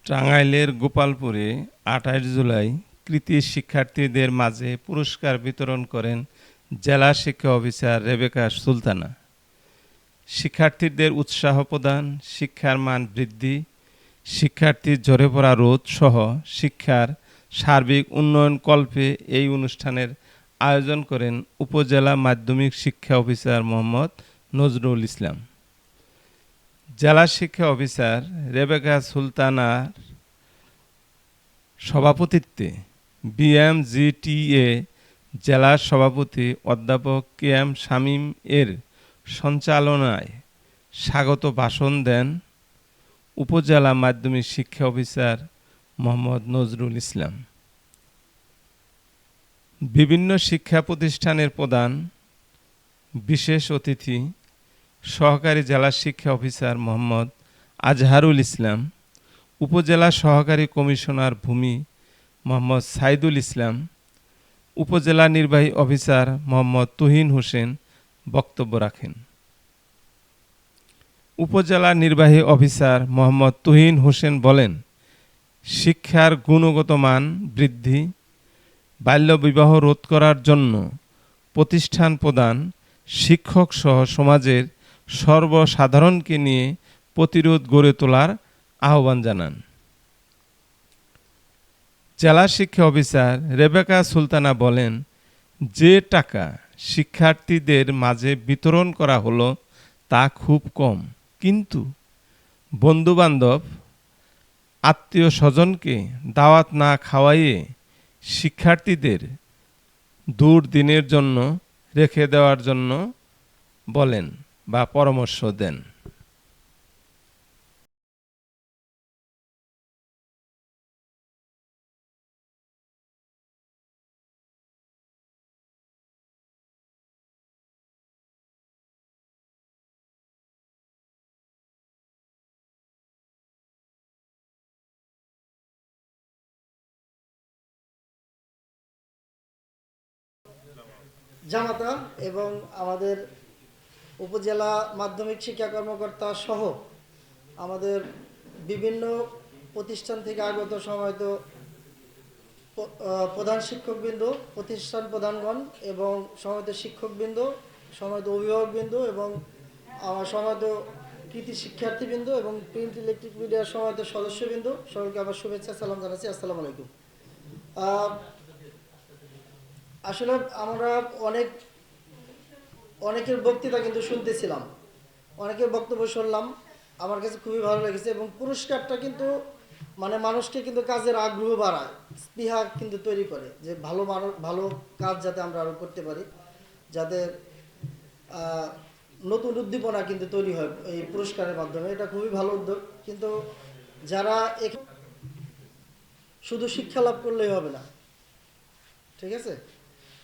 টাঙ্গাইলের গোপালপুরে ২৮ জুলাই কৃতী শিক্ষার্থীদের মাঝে পুরস্কার বিতরণ করেন জেলা শিক্ষা অফিসার রেবেকা সুলতানা। শিক্ষার্থীদের উৎসাহ প্রদান, শিক্ষার মান বৃদ্ধি, শিক্ষার্থীর ঝরে পড়া রোধ সহ শিক্ষার সার্বিক উন্নয়ন কল্পে এই অনুষ্ঠানের আয়োজন করেন উপজেলা মাধ্যমিক শিক্ষা অফিসার মোহাম্মদ নজরুল ইসলাম। জেলা শিক্ষা অফিসার রেবেকা সুলতানার সভাপতিত্বে বিএমজিটিএ জেলা সভাপতি অধ্যাপক কে এম শামীম এর সঞ্চালনায় স্বাগত ভাষণ দেন উপজেলা মাধ্যমিক শিক্ষা অফিসার মোহাম্মদ নজরুল ইসলাম। বিভিন্ন শিক্ষা প্রতিষ্ঠানের প্রধান, বিশেষ অতিথি, সহকারী জেলা শিক্ষা অফিসার মোহাম্মদ আজহারুল ইসলাম, উপজেলা সহকারী কমিশনার ভূমি মোহাম্মদ সাইদুল ইসলাম, উপজেলা নির্বাহী অফিসার মোহাম্মদ তুহিন হোসেন বক্তব্য রাখেন। উপজেলা নির্বাহী অফিসার মোহাম্মদ তুহিন হোসেন বলেন, শিক্ষার গুণগত মান বৃদ্ধি, বাল্যবিবাহ রোধ করার জন্য প্রতিষ্ঠান প্রদান, শিক্ষক সহ সমাজের সর্বসাধারণকে নিয়ে প্রতিরোধ গড়ে তোলার আহ্বান জানান। জেলা শিক্ষা অফিসার রেবেকা সুলতানা বলেন, যে টাকা শিক্ষার্থীদের মাঝে বিতরণ করা হলো তা খুব কম, কিন্তু বন্ধুবান্ধব, আত্মীয় স্বজনকে দাওয়াত না খাওয়াইয়ে শিক্ষার্থীদের দুর্দিনের জন্য রেখে দেওয়ার জন্য বলেন বা পরামর্শ দেন। জামাতা এবং আমাদের উপজেলা মাধ্যমিক শিক্ষা কর্মকর্তা সহ আমাদের বিভিন্ন প্রতিষ্ঠান থেকে আগত সময়ত প্রধান শিক্ষকবৃন্দ, প্রতিষ্ঠান প্রধানগণ এবং সময়ত শিক্ষকবৃন্দ, সময়ত অভিভাবকবৃন্দ এবং আমার সময়ত কৃতি শিক্ষার্থীবৃন্দ এবং প্রিন্ট ইলেকট্রিক মিডিয়ার সময়ত সদস্যবৃন্দ, সকলকে আমার শুভেচ্ছা সালাম জানাচ্ছি। আসসালামু আলাইকুম। আসলে আমরা অনেকের বক্তৃতা কিন্তু শুনতেছিলাম, অনেকের বক্তব্য শুনলাম, আমার কাছে খুবই ভালো লেগেছে এবং পুরস্কারটা কিন্তু মানে মানুষকে কিন্তু কাজের আগ্রহ বাড়ায়, স্পৃহা কিন্তু তৈরি করে যে ভালো কাজ যাতে আমরা আরও করতে পারি, যাতে নতুন উদ্দীপনা কিন্তু তৈরি হয় এই পুরস্কারের মাধ্যমে। এটা খুবই ভালো উদ্যোগ। কিন্তু যারা শুধু শিক্ষা লাভ করলেই হবে না, ঠিক আছে,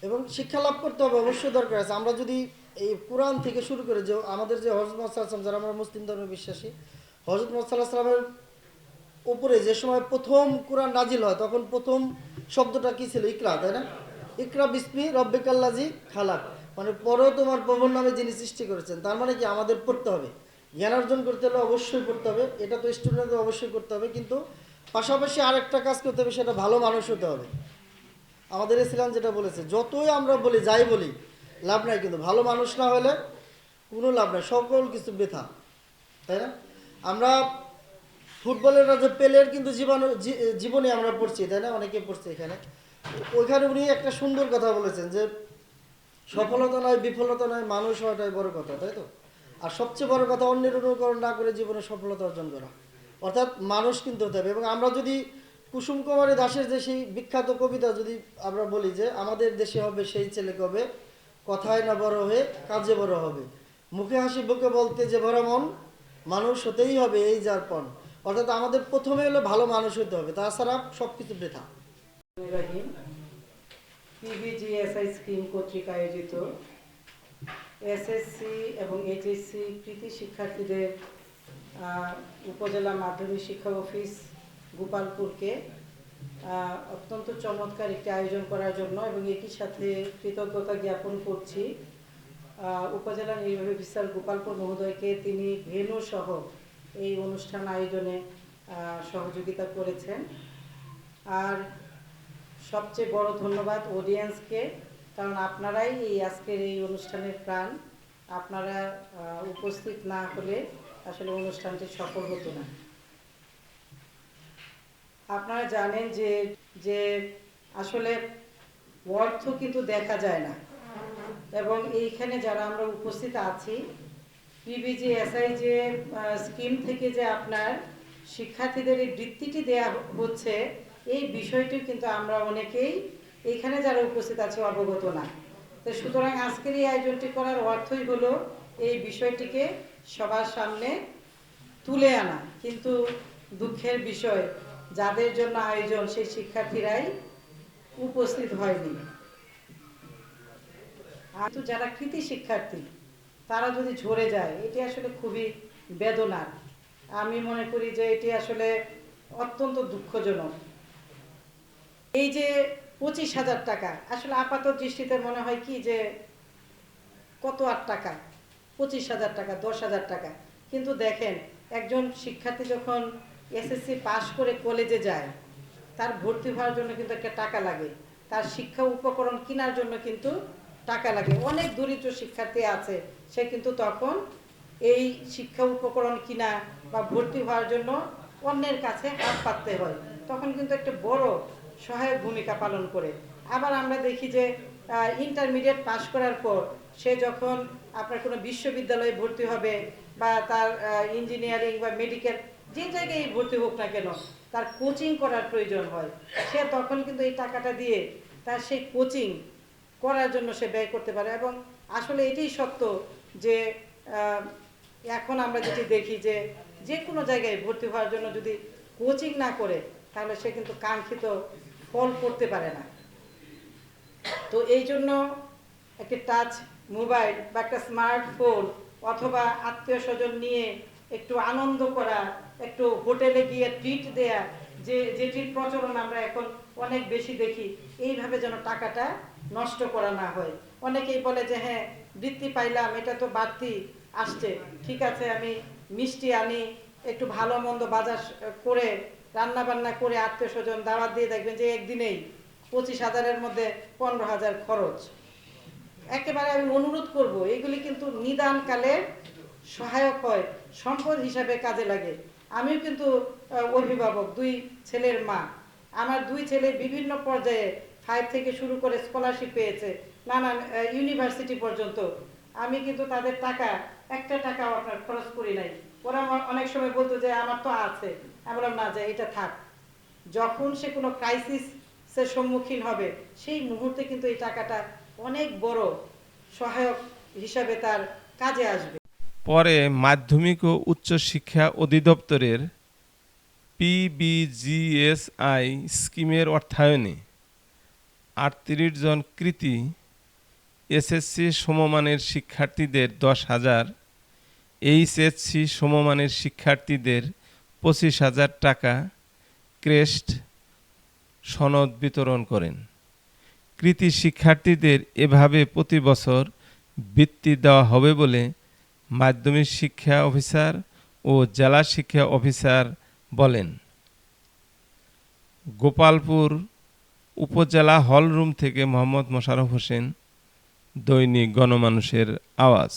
এবং শিক্ষা লাভ করতে হবে অবশ্যই দরকার আছে। আমরা যদি এই কোরআন থেকে শুরু করে যে আমাদের যে হযরত মুহাম্মদ সাল্লাল্লাহু আলাইহি ওয়াসাল্লাম, যারা আমরা মুসলিম ধর্মে বিশ্বাসী, হযরত মুহাম্মদ সাল্লাল্লাহু আলাইহি ওয়াসাল্লামের উপরে যে সময় প্রথম কোরআন নাজিল হয় তখন প্রথম শব্দটা কি ছিল? ইকরা, তাই না? ইকরা বিসমি রব্বিকাল্লাযী খালাক, মানে পড়ো তোমার প্রভুর নামে যিনি সৃষ্টি করেছেন। তার মানে কি আমাদের পড়তে হবে, জ্ঞান অর্জন করতে হলে অবশ্যই পড়তে হবে, এটা তো স্টুডেন্টদের অবশ্যই করতে হবে, কিন্তু পাশাপাশি আরেকটা কাজ করতে হবে, সেটা ভালো মানুষ হতে হবে। আমাদের ইসলাম যেটা বলেছে, যতই আমরা বলি যাই বলি লাভ নাই, কিন্তু ভালো মানুষ না হলে কোনো লাভ নাই, সকল কিছু বৃথা, তাই না? আমরা ফুটবলের রাজা পেলের কিন্তু জীবনে আমরা পড়ছি, তাই না? অনেকে পড়ছে এখানে। ওইখানে উনি একটা সুন্দর কথা বলেছেন যে সফলতা নয়, বিফলতা নয়, মানুষ হওয়াটাই বড় কথা, তাই তো? আর সবচেয়ে বড় কথা অন্যের অনুকরণ না করে জীবনে সফলতা অর্জন করা, অর্থাৎ মানুষ কিন্তু হতে হবে। এবং আমরা যদি কুসুম কুমারী দাসের যে সেই বিখ্যাত কবিতা যদি আমরা বলি যে আমাদের দেশে হবে সেই ছেলে কবে, কথায় না বড় হয়ে কাজে বড় হবে, মুখে হাসি বুকে বলতে যে ভরা মন, মানুষ হতেই হবে এই যার পণ। অর্থাৎ আমাদের প্রথমে হলো ভালো মানুষ হতে হবে, তাছাড়া সব কিছু বৃথা। পিবিজিএসআই স্কিম কর্তৃক আয়োজিত এসএসসি এবং এইচএসসি কৃতি শিক্ষার্থীদের উপজেলা মাধ্যমিক শিক্ষা অফিস গোপালপুরকে অত্যন্ত চমৎকার একটি আয়োজন করার জন্য এবং একই সাথে কৃতজ্ঞতা জ্ঞাপন করছি উপজেলা নির্বাহী অফিসার গোপালপুর মহোদয়কে, তিনি ভেন্যু সহ এই অনুষ্ঠান আয়োজনে সহযোগিতা করেছেন। আর সবচেয়ে বড় ধন্যবাদ অডিয়েন্সকে, কারণ আপনারাই এই আজকের এই অনুষ্ঠানের প্রাণ। আপনারা উপস্থিত না হলে আসলে অনুষ্ঠানটি সফল হতো না। আপনারা জানেন যে যে আসলে অর্থ কিন্তু দেখা যায় না, এবং এইখানে যারা আমরা উপস্থিত আছি পিবিজিএসআই যে স্কিম থেকে যে আপনার শিক্ষার্থীদের এই বৃত্তিটি দেয়া হচ্ছে, এই বিষয়টি কিন্তু আমরা অনেকেই এইখানে যারা উপস্থিত আছে অবগত না। তো সুতরাং আজকের এই আয়োজনটি করার অর্থই হলো এই বিষয়টিকে সবার সামনে তুলে আনা। কিন্তু দুঃখের বিষয়, যাদের জন্য আয়োজন সেই শিক্ষার্থীরাই উপস্থিত হয়নি। আর যারা কৃতি শিক্ষার্থী তারা যদি ঝরে যায়, এটি আসলে খুবই বেদনার। আমি মনে করি যে এটি আসলে অত্যন্ত দুঃখজনক। এই যে 25,000 টাকা, আসলে আপাত দৃষ্টিতে মনে হয় কি যে কত আর টাকা, 25,000 টাকা, 10,000 টাকা। কিন্তু দেখেন, একজন শিক্ষার্থী যখন এসএসসি পাশ করে কলেজে যায়, তার ভর্তি হওয়ার জন্য কিন্তু একটা টাকা লাগে, তার শিক্ষা উপকরণ কেনার জন্য কিন্তু টাকা লাগে। অনেক দরিদ্র শিক্ষার্থী আছে, সে কিন্তু তখন এই শিক্ষা উপকরণ কিনা বা ভর্তি হওয়ার জন্য অন্যের কাছে হাত পাততে হয়, তখন কিন্তু একটা বড় সহায়ক ভূমিকা পালন করে। আবার আমরা দেখি যে ইন্টারমিডিয়েট পাশ করার পর সে যখন আপনার কোনো বিশ্ববিদ্যালয়ে ভর্তি হবে বা তার ইঞ্জিনিয়ারিং বা মেডিকেল যে জায়গায় ভর্তি হোক না কেন, তার কোচিং করার প্রয়োজন হয়, সে তখন কিন্তু এই টাকাটা দিয়ে তার সেই কোচিং করার জন্য সে ব্যয় করতে পারে। এবং আসলে এটাই সত্য যে এখন আমরা যেটি দেখি যে যে কোনো জায়গায় ভর্তি হওয়ার জন্য যদি কোচিং না করে, তাহলে সে কিন্তু কাঙ্ক্ষিত ফল করতে পারে না। তো এই জন্য একটি টাচ মোবাইল বা একটা স্মার্টফোন অথবা আত্মীয় স্বজন নিয়ে একটু আনন্দ করা, একটু হোটেলে গিয়ে ট্রিট দেয়া, যেটির প্রচলন আমরা এখন অনেক বেশি দেখি, এইভাবে যেন টাকাটা নষ্ট করা না হয়। অনেকেই বলে যে হ্যাঁ, বৃত্তি পাইলাম, এটা তো বাড়তি আসছে, ঠিক আছে আমি মিষ্টি আনি, একটু ভালো মন্দ বাজার করে রান্না বান্না করে আত্মীয় স্বজন দাওয়াত দিয়ে, দেখবেন যে একদিনেই 25,000-এর মধ্যে 15,000 খরচ। একেবারে আমি অনুরোধ করব, এগুলি কিন্তু নিদানকালে সহায়ক হয়, সম্পদ হিসাবে কাজে লাগে। আমিও কিন্তু অভিভাবক, 2 ছেলের মা। আমার 2 ছেলে বিভিন্ন পর্যায়ে 5 থেকে শুরু করে স্কলারশিপ পেয়েছে, নানান ইউনিভার্সিটি পর্যন্ত। আমি কিন্তু তাদের টাকা একটা টাকাও আপনার খরচ করি নাই। ওরা অনেক সময় বলতো যে আমার তো আছে, আমি বললাম না, যে এটা থাক, যখন সে কোনো ক্রাইসিসের সম্মুখীন হবে সেই মুহূর্তে কিন্তু এই টাকাটা অনেক বড় সহায়ক হিসাবে তার কাজে আসবে। পরে মাধ্যমিক ও উচ্চ শিক্ষা অধিদপ্তরের পিবিজিএসআই স্কিমের অর্থায়নে 38 জন কৃতি এসএসসি সমমানের শিক্ষার্থীদের 10,000, এইচএসসি সমমানের শিক্ষার্থীদের 25,000 টাকা ক্রেস্ট সনদ বিতরণ করেন। কৃতি শিক্ষার্থীদের এভাবে প্রতি বছর বৃত্তি দেওয়া হবে বলে মাধ্যমিক শিক্ষা অফিসার ও জেলা শিক্ষা অফিসার বলেন। গোপালপুর উপজেলা হলরুম থেকে মোহাম্মদ মোশাররফ হোসেন, দৈনিক গণমানুষের আওয়াজ।